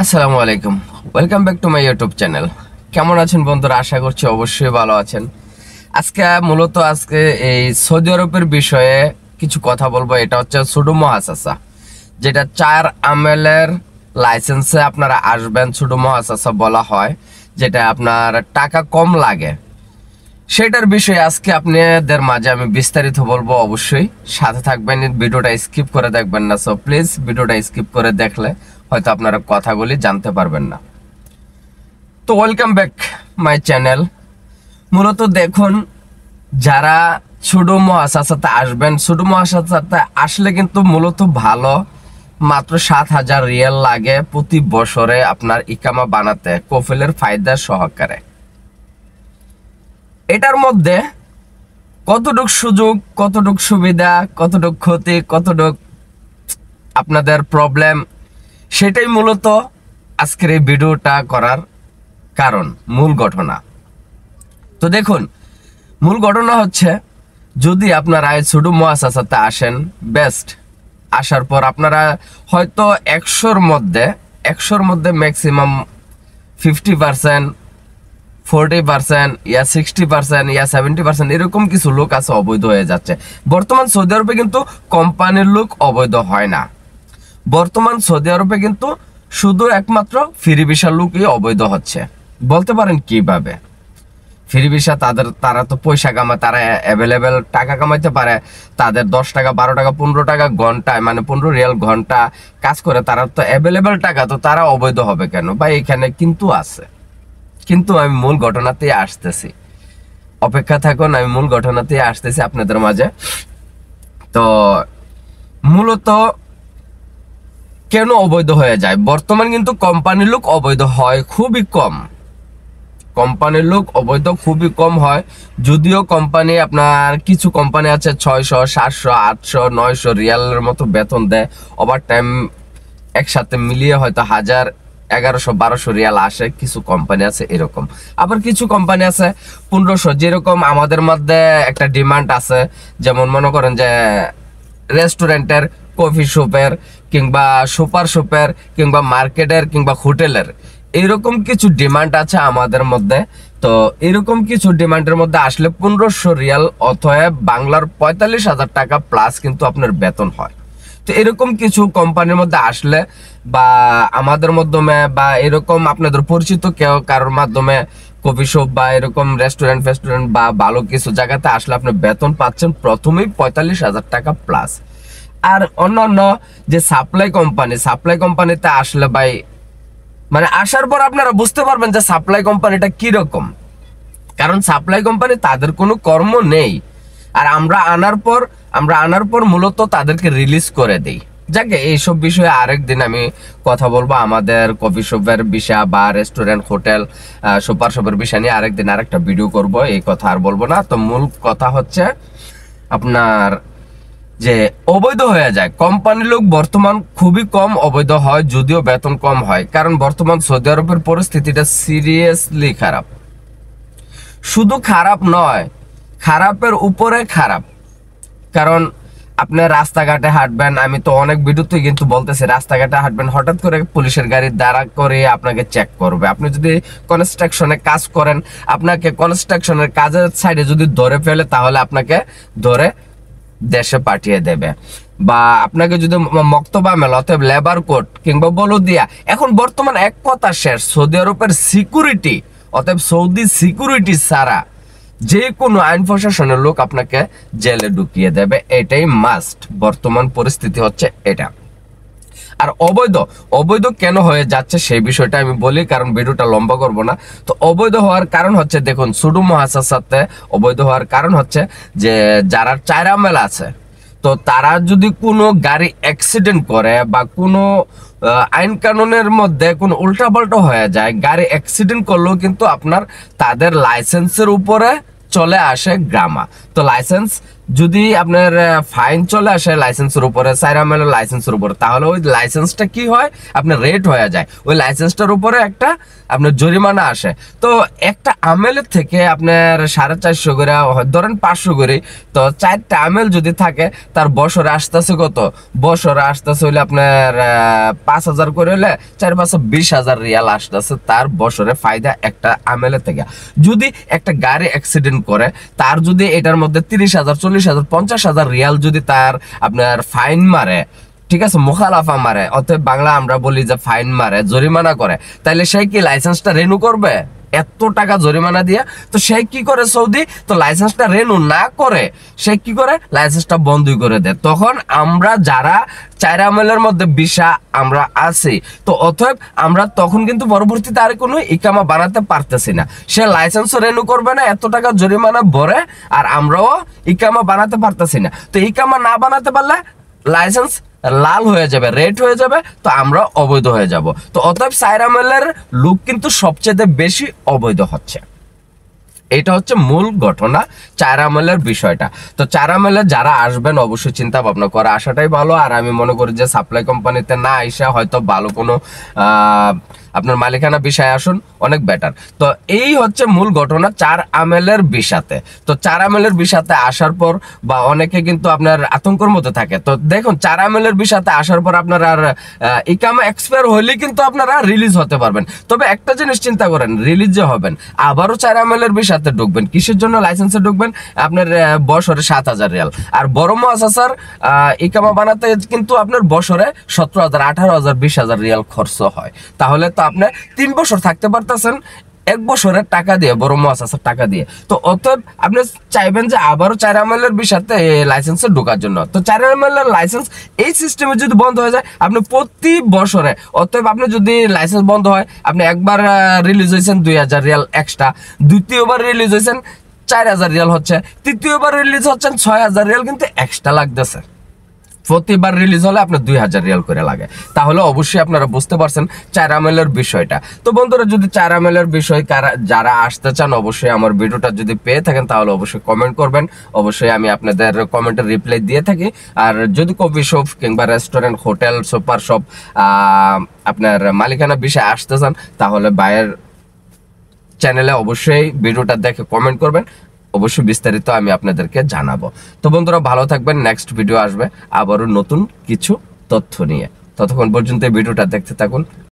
আসসালামু আলাইকুম। Welcome back to my YouTube channel. কেমন আছেন বন্ধুরা? আশা করছি অবশ্যই ভালো আছেন। আজকে এই সৌদি আরবের বিষয়ে কিছু কথা বলবো। এটা হচ্ছে সুডো মহাসাসা, যেটা 4 আমেলের লাইসেন্সে আপনারা আসবেন। সুডো মহাসাসা বলা হয়, যেটা আপনার টাকা কম লাগে। সেটার বিষয়ে আজকে আপনাদের মাঝে আমি বিস্তারিত বলবো। অবশ্যই সাথে থাকবেন, ভিডিওটা স্কিপ করে দেখবেন না। সো প্লিজ ভিডিওটা স্কিপ করে দেখলে হয়তো আপনারা কথাগুলি জানতে পারবেন না। তো ওয়েলকাম ব্যাক মাই চ্যানেল। মূলত দেখুন, যারা সুডো মহাসাসাতে আসবেন, সুডো মহাসাসাতে আসলে কিন্তু মূলত ভালো, মাত্র 7,000 রিয়াল লাগে প্রতি বছরে আপনার ইকামা বানাতে, কফিলের ফায়দা সহকারে। এটার মধ্যে কতটুক সুযোগ, কতটুক সুবিধা, কতটুক ক্ষতি, কতটুক আপনাদের প্রবলেম, সেটাই মূলত আজকের এই ভিডিওটা করার কারণ, মূল ঘটনা। তো দেখুন, মূল ঘটনা হচ্ছে, যদি আপনারা এই সুডো মুআসাসাতে আসেন, বেস্ট। আসার পর আপনারা হয়তো 100-র মধ্যে ম্যাক্সিমাম 50%, 40% ইয়া 60% ইয়া 70% এরকম কিছু লোক আছে অবৈধ হয়ে যাচ্ছে। বর্তমান সৌদি আরবে কিন্তু কোম্পানির লোক অবৈধ হয় না। বর্তমান সৌদি আরবে কিন্তু শুধু একমাত্র ফ্রি ভিসা লোকই অবৈধ হচ্ছে। বলতে পারেন কিভাবে? ফ্রি ভিসা তারা তো পয়সা কামায়, তারা অ্যাভেলেবেল টাকা কামাইতে পারে। তাদের 10 টাকা, 12 টাকা, 15 টাকা ঘন্টায়, মানে 15 রিয়াল ঘন্টা কাজ করে, তারা তো অ্যাভেলেবেল টাকা, তো তারা অবৈধ হবে কেন? বা এখানে কিন্তু আছে। কিন্তু আমি মূল ঘটনাতে আসতেছি, অপেক্ষা থাকুন, আমি মূল ঘটনাতে আসতেছি আপনাদের মাঝে। তো মূলত কেন অবৈধ হয়ে যায়? বর্তমান কিন্তু কোম্পানির লোক অবৈধ হয় খুবই কম। কোম্পানির লোক অবৈধ খুবই কম হয়। যদিও কোম্পানি, আপনার কিছু কোম্পানি আছে 600, 700, 800, 900 রিয়ালের মতো বেতন দেয়। ওভার টাইম একসাথে মিলিয়ে হয়তো 1000, 1100, 1200 রিয়াল আসে। কিছু কোম্পানি আছে এরকম। আবার কিছু কোম্পানি আছে 1500। যেরকম আমাদের মধ্যে একটা ডিমান্ড আছে, যেমন মনে করেন যে রেস্টুরেন্টের, কফি শপের, কিংবা সুপার শপের, কিংবা মার্কেটের, কিংবা হোটেলের, এরকম কিছু ডিমান্ড আছে আমাদের মধ্যে। তো এরকম কিছু ডিমান্ডের মধ্যে আসলে 1500 রিয়াল অথবা বাংলার 45,000 টাকা প্লাস কিন্তু আপনার বেতন হয়। তো এরকম কিছু কোম্পানির মধ্যে আসলে, বা আমাদের মাধ্যমে, বা এরকম আপনাদের পরিচিত কেউ কারোর মাধ্যমে কফি শপ বা এরকম রেস্টুরেন্ট ফেস্টুরেন্ট বা ভালো কিছু জায়গাতে আসলে আপনি বেতন পাচ্ছেন প্রথমেই 45,000 টাকা প্লাস। আর অন্যান্য যে সাপ্লাই কোম্পানিতে আসলে ভাই, মানে আসার পর আপনারা বুঝতে পারবেন যে সাপ্লাই কোম্পানিটা কিরকম। কারণ সাপ্লাই কোম্পানি, তাদের কোনো কর্ম নেই। আর আমরা আনার পর মূলত তাদেরকে রিলিজ করে দেই। যাকে এইসব বিষয়ে আরেকদিন আমি কথা বলবো। আমাদের কফি শপের বিষয় বা রেস্টুরেন্ট, হোটেল, সুপার শপের বিষয় নিয়ে আরেকদিন আরেকটা ভিডিও করব। এই কথা আর বলবো না। তো মূল কথা হচ্ছে আপনার, যে অবৈধ হয়ে যায় কোম্পানির লোক বর্তমান খুবই কম অবৈধ হয়, যদিও বেতন কম হয়। কারণ বর্তমান সৌদি আরবের পরিস্থিতিটা সিরিয়াসলি খারাপ। শুধু খারাপ নয়, খারাপের উপরে খারাপ। কারণ আপনি রাস্তাঘাটে হাঁটবেন, আমি তো অনেক ভিডিওতে কিন্তু বলতেছি, রাস্তাঘাটে হাঁটবেন, হঠাৎ করে পুলিশের গাড়ি দাঁড়া করে আপনাকে চেক করবে। আপনি যদি কনস্ট্রাকশনে কাজ করেন, আপনাকে কনস্ট্রাকশনের কাজের সাইডে যদি ধরে ফেলে, তাহলে আপনাকে ধরে দেশে পাঠিয়ে দেবে। বা আপনাকে যদি মক্তবা মেল, অতএব লেবার কোড কিংবা বলদিয়া, এখন বর্তমান এক কথা শেষ, সৌদি আরবের সিকিউরিটি, অতএব সৌদি সিকিউরিটি ছাড়া যে কোনো আইন প্রশাসনের লোক আপনাকে জেলে ঢুকিয়ে দেবে। এটাই মাস্ট। বর্তমান পরিস্থিতি হচ্ছে এটা। আর অবৈধ কেন হয়ে যাচ্ছে সেই বিষয়টা আমি বলি, কারণ ভিডিওটা লম্বা করব না। তো অবৈধ হওয়ার কারণ হচ্ছে, দেখুন, সুডো মুআসাসাতে অবৈধ হওয়ার কারণ হচ্ছে যে যারা 4 আমেল আছে, তো তারা যদি কোনো গাড়ি অ্যাক্সিডেন্ট করে বা কোনো আইন কানুনের মধ্যে কোনো উল্টাপাল্টা হয়ে যায়, গাড়ি অ্যাক্সিডেন্ট করলেও কিন্তু আপনার তাদের লাইসেন্সের উপরে চলে আসে গ্রামা। তো লাইসেন্স যদি আপনার ফাইন চলে আসে লাইসেন্সের উপরে, 4 ml লাইসেন্সের উপরে, তাহলে ওই লাইসেন্সটা কি হয়, আপনার রেট হয়ে যায়, ওই লাইসেন্সটার উপরে একটা আপনার জরিমানা আসে। তো একটা আমেলের থেকে আপনার 450 করে ধরেন 500 করে, তো 4টা আমেল যদি থাকে তার বছরে আসতেছে কত, বছরে আসতেছে হইলে আপনার 5,000 করে হলে 4-5-20,000 রিয়াল আসতেছে তার বছরে ফায়দা একটা আমেলের থেকে। যদি একটা গাড়ি অ্যাক্সিডেন্ট করে, তার যদি এটার মধ্যে 30,000, 40,000, 50,000 রিয়াল যদি তার আপনার ফাইন মারে, ঠিক আছে, মুখালাফা মারে, অতএব বাংলা আমরা বলি যে ফাইন মারে, জরিমানা করে, তাহলে সে কি লাইসেন্সটা রেনু করবে এত টাকা জরিমানা দিয়ে? তো সে কি করে সৌদি, তো লাইসেন্সটা রেনু না করে সে কি করে, লাইসেন্সটা বন্ধই করে দেয়। তখন আমরা যারা 4 ml মধ্যে ভিসা আমরা আছি, তো অতএব আমরা তখন কিন্তু পরবর্তীতে আর কোনো ইকামা বানাতে পারতেছি না। সে লাইসেন্স রেনু করবে না, এত টাকা জরিমানা ভরে, আর আমরাও ইকামা বানাতে পারতেছি না। তো ইকামা না বানাতে পারলে লাইসেন্স লাল হয়ে যাবে, রেড হয়ে যাবে, তো আমরা অবৈধ হয়ে যাব। তো অতএব 4 ml লুক কিন্তু সবচেয়ে বেশি অবৈধ হচ্ছে। এটা হচ্ছে মূল ঘটনা 4 ml বিষয়টা। তো 4 ml যারা আসবেন অবশ্যই চিন্তা ভাবনা করে আসাটাই ভালো। আর আমি মনে করি যে সাপ্লাই কোম্পানিতে না আইসা হয়তো ভালো কোনো আপনার মালিকানা বিষয় আসুন, অনেক বেটার। তো এই হচ্ছে মূল ঘটনা 4 ml বিষাতে। তো 4 ml বিষাতে আসার পর বা অনেকে কিন্তু আপনার আতঙ্কের মধ্যে থাকে। তো দেখুন 4 ml বিষাতে আসার পর আপনার আর ইকামা এক্সপায়ার হলে কিন্তু আপনারা রিলিজ হতে পারবেন। তবে একটা জিনিস চিন্তা করেন, রিলিজ যে হবেন আবারও 4 ml বিষাতে ঢুকবেন, কিসের জন্য লাইসেন্সে ঢুকবেন, আপনার বছরে 7,000 রিয়াল। আর বড় মুআসাসার ইকামা বানাতে কিন্তু আপনার বছরে 17,000, 18,000, 20,000 রিয়াল খরচ হয়। তাহলে তো আপনি 3 বছর থাকতে পারতেছেন 1 বছরের টাকা দিয়ে, বড় মুআসাসার টাকা দিয়ে। তো অতএব আপনি চাইবেন যে আবারও 4 ml বিষাতে লাইসেন্সে ঢোকার জন্য। তো 4 ml লাইসেন্স এই সিস্টেমে যদি বন্ধ হয়ে যায়, আপনি প্রতি বছরে, অতএব আপনি যদি লাইসেন্স বন্ধ হয়, আপনি একবার রিলিজ হয়েছেন 2,000 রিয়াল এক্সট্রা, দ্বিতীয়বার রিলিজ হয়েছেন 4,000 রিয়াল হচ্ছে, তৃতীয়বার রিলিজ হচ্ছেন 6,000 রিয়াল কিন্তু এক্সট্রা লাগতেছে। প্রতিবার রিলিজ হলে আপনার 2,000 রিয়াল করে লাগে। তাহলে অবশ্যই আপনারা বুঝতে পারছেন 4 ml বিষয়টা। তো বন্ধুরা, যদি 4 ml বিষয় যারা আসতে চান, অবশ্যই আমার ভিডিওটা যদি পেয়ে থাকেন তাহলে অবশ্যই কমেন্ট করবেন। অবশ্যই আমি আপনাদের কমেন্টের রিপ্লাই দিয়ে থাকি। আর যদি কফি শপ কিংবা রেস্টুরেন্ট, হোটেল, সুপার শপ আপনার মালিকানা বিষয়ে আসতে চান, তাহলে বাইরের চ্যানেলে অবশ্যই ভিডিওটা দেখে কমেন্ট করবেন, অবশ্যই বিস্তারিত আমি আপনাদেরকে জানাবো। তো বন্ধুরা ভালো থাকবেন, নেক্সট ভিডিও আসবে আবারও নতুন কিছু তথ্য নিয়ে। ততক্ষণ পর্যন্ত ভিডিওটা দেখতে থাকুন।